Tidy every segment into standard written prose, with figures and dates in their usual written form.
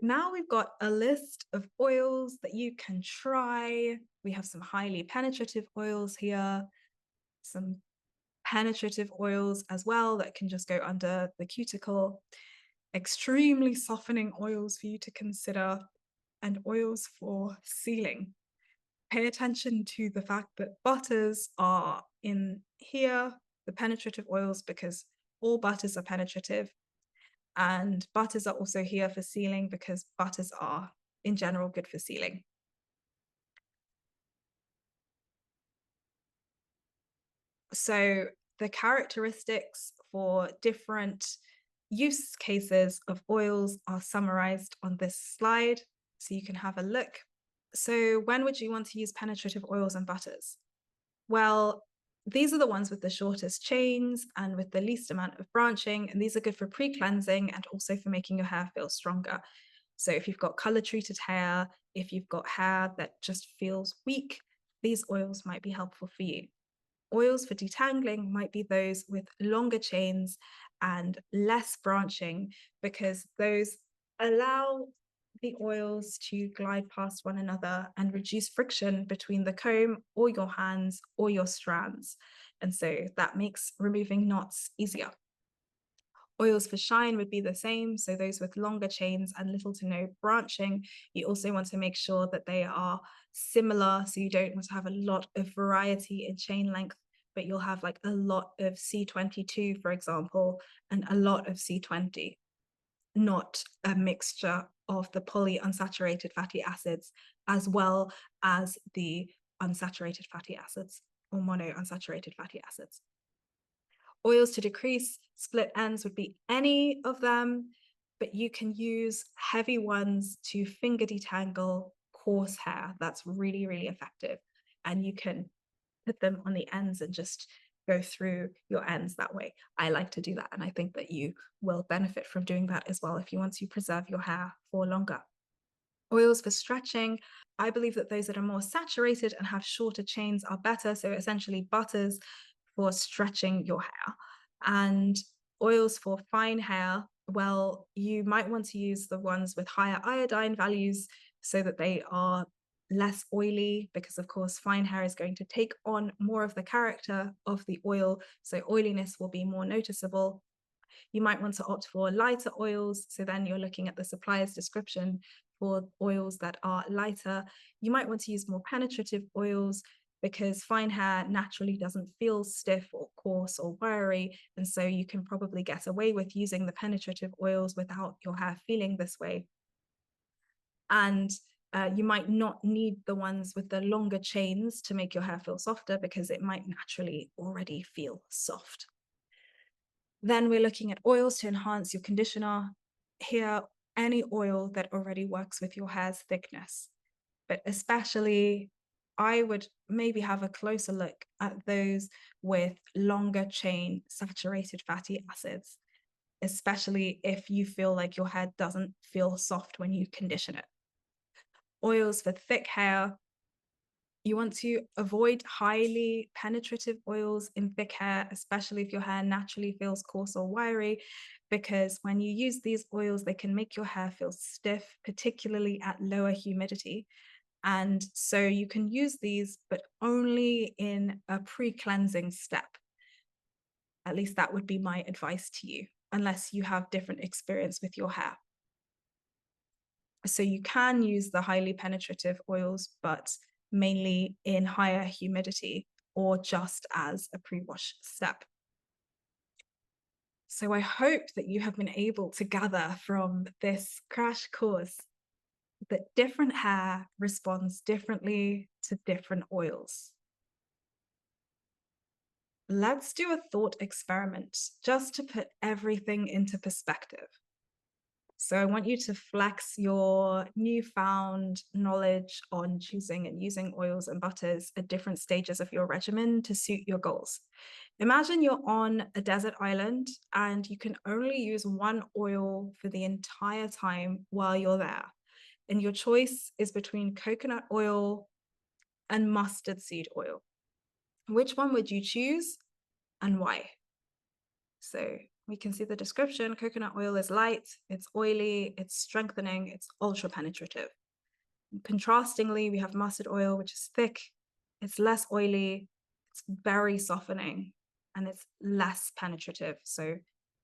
now we've got a list of oils that you can try. We have some highly penetrative oils here, some penetrative oils as well that can just go under the cuticle, extremely softening oils for you to consider, and oils for sealing. Pay attention to the fact that butters are in here, the penetrative oils, because all butters are penetrative. And butters are also here for sealing because butters are, in general, good for sealing. So the characteristics for different use cases of oils are summarized on this slide, so you can have a look. So when would you want to use penetrative oils and butters? Well, these are the ones with the shortest chains and with the least amount of branching, and these are good for pre-cleansing and also for making your hair feel stronger. So if you've got color-treated hair, if you've got hair that just feels weak, these oils might be helpful for you. Oils for detangling might be those with longer chains and less branching, because those allow the oils to glide past one another and reduce friction between the comb or your hands or your strands. And so that makes removing knots easier. Oils for shine would be the same. So those with longer chains and little to no branching, you also want to make sure that they are similar. So you don't want to have a lot of variety in chain length, but you'll have like a lot of C22, for example, and a lot of C20, not a mixture of the polyunsaturated fatty acids as well as the unsaturated fatty acids or monounsaturated fatty acids. Oils to decrease split ends would be any of them, but you can use heavy ones to finger detangle coarse hair. That's really, really effective. And you can put them on the ends and just go through your ends that way. I like to do that, and I think that you will benefit from doing that as well if you want to preserve your hair for longer. Oils for stretching, I believe that those that are more saturated and have shorter chains are better. So essentially butters for stretching your hair. And oils for fine hair, well, you might want to use the ones with higher iodine values so that they are less oily, because of course fine hair is going to take on more of the character of the oil, so oiliness will be more noticeable. You might want to opt for lighter oils, so then you're looking at the supplier's description for oils that are lighter. You might want to use more penetrative oils because fine hair naturally doesn't feel stiff or coarse or wiry, and so you can probably get away with using the penetrative oils without your hair feeling this way. And you might not need the ones with the longer chains to make your hair feel softer because it might naturally already feel soft. Then we're looking at oils to enhance your conditioner. Here, any oil that already works with your hair's thickness, but especially I would maybe have a closer look at those with longer chain saturated fatty acids, especially if you feel like your hair doesn't feel soft when you condition it. Oils for thick hair, you want to avoid highly penetrative oils in thick hair, especially if your hair naturally feels coarse or wiry, because when you use these oils, they can make your hair feel stiff, particularly at lower humidity. And so you can use these, but only in a pre-cleansing step. At least that would be my advice to you, unless you have different experience with your hair. So you can use the highly penetrative oils, but mainly in higher humidity or just as a pre-wash step. So I hope that you have been able to gather from this crash course that different hair responds differently to different oils. Let's do a thought experiment just to put everything into perspective. So I want you to flex your newfound knowledge on choosing and using oils and butters at different stages of your regimen to suit your goals. Imagine you're on a desert island and you can only use one oil for the entire time while you're there. And your choice is between coconut oil and mustard seed oil. Which one would you choose and why? So we can see the description. Coconut oil is light, it's oily, it's strengthening, it's ultra penetrative. Contrastingly, we have mustard oil, which is thick, it's less oily, it's very softening, and it's less penetrative. So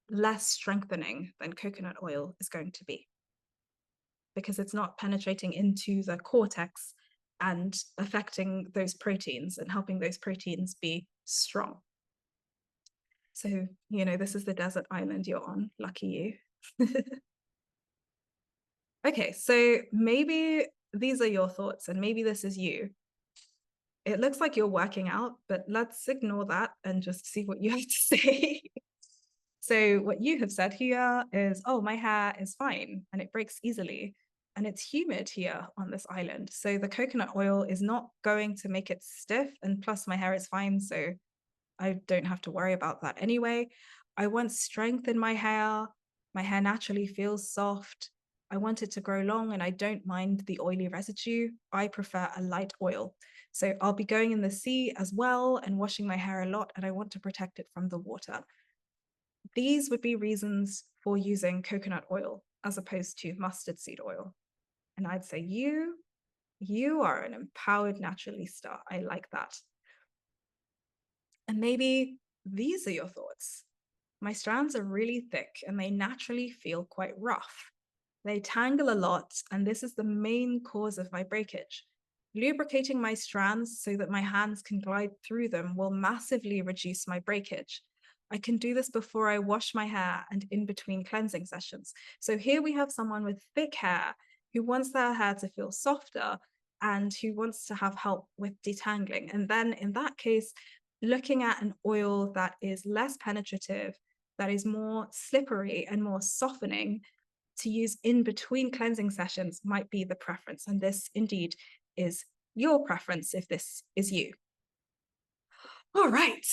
less strengthening than coconut oil is going to be, because it's not penetrating into the cortex and affecting those proteins and helping those proteins be strong. So, this is the desert island you're on. Lucky you. Okay, so maybe these are your thoughts and maybe this is you. It looks like you're working out, but let's ignore that and just see what you have to say. So what you have said here is, oh, my hair is fine and it breaks easily. And it's humid here on this island. So the coconut oil is not going to make it stiff. And plus my hair is fine, so I don't have to worry about that anyway. I want strength in my hair. My hair naturally feels soft. I want it to grow long and I don't mind the oily residue. I prefer a light oil. So I'll be going in the sea as well and washing my hair a lot, and I want to protect it from the water. These would be reasons for using coconut oil as opposed to mustard seed oil. And I'd say you are an empowered naturalista. I like that. And maybe these are your thoughts. My strands are really thick and they naturally feel quite rough. They tangle a lot, and this is the main cause of my breakage. Lubricating my strands so that my hands can glide through them will massively reduce my breakage. I can do this before I wash my hair and in between cleansing sessions. So here we have someone with thick hair who wants their hair to feel softer and who wants to have help with detangling. And then in that case, looking at an oil that is less penetrative, that is more slippery and more softening to use in between cleansing sessions might be the preference. And this indeed is your preference if this is you. All right.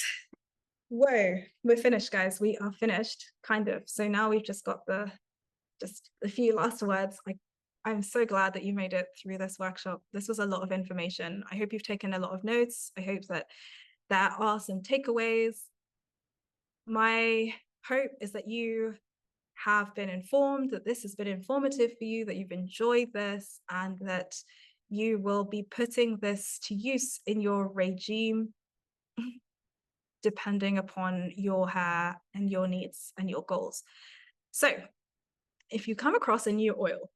Whoa, we're finished, guys. We are finished, kind of. So now we've just got just a few last words. I'm so glad that you made it through this workshop. This was a lot of information. I hope you've taken a lot of notes. I hope that there are some takeaways. My hope is that you have been informed, that this has been informative for you, that you've enjoyed this, and that you will be putting this to use in your regime depending upon your hair and your needs and your goals. So if you come across a new oil,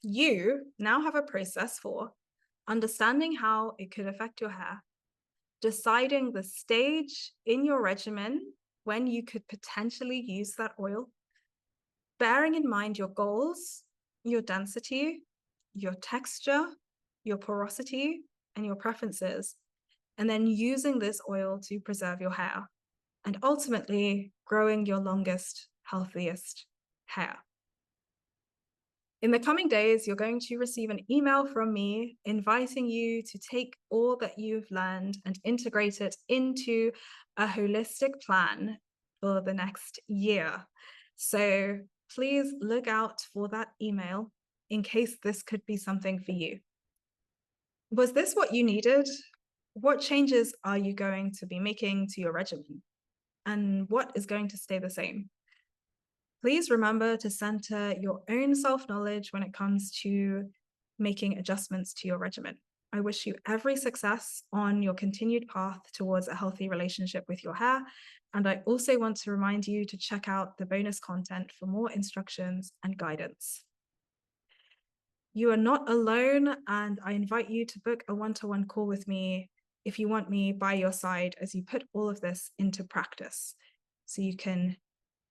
you now have a process for understanding how it could affect your hair, deciding the stage in your regimen when you could potentially use that oil, bearing in mind your goals, your density, your texture, your porosity, and your preferences, and then using this oil to preserve your hair, and ultimately growing your longest, healthiest hair. In the coming days, you're going to receive an email from me inviting you to take all that you've learned and integrate it into a holistic plan for the next year. So please look out for that email in case this could be something for you. Was this what you needed? What changes are you going to be making to your regimen? And what is going to stay the same? Please remember to center your own self-knowledge when it comes to making adjustments to your regimen. I wish you every success on your continued path towards a healthy relationship with your hair. And I also want to remind you to check out the bonus content for more instructions and guidance. You are not alone, and I invite you to book a one-to-one call with me if you want me by your side as you put all of this into practice. So you can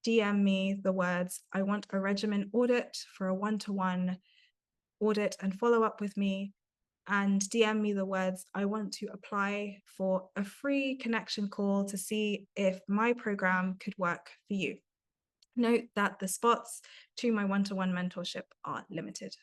DM me the words, I want a regimen audit for a one-to-one audit and follow up with me, and DM me the words, I want to apply for a free connection call to see if my program could work for you. Note that the spots to my one-to-one mentorship are limited.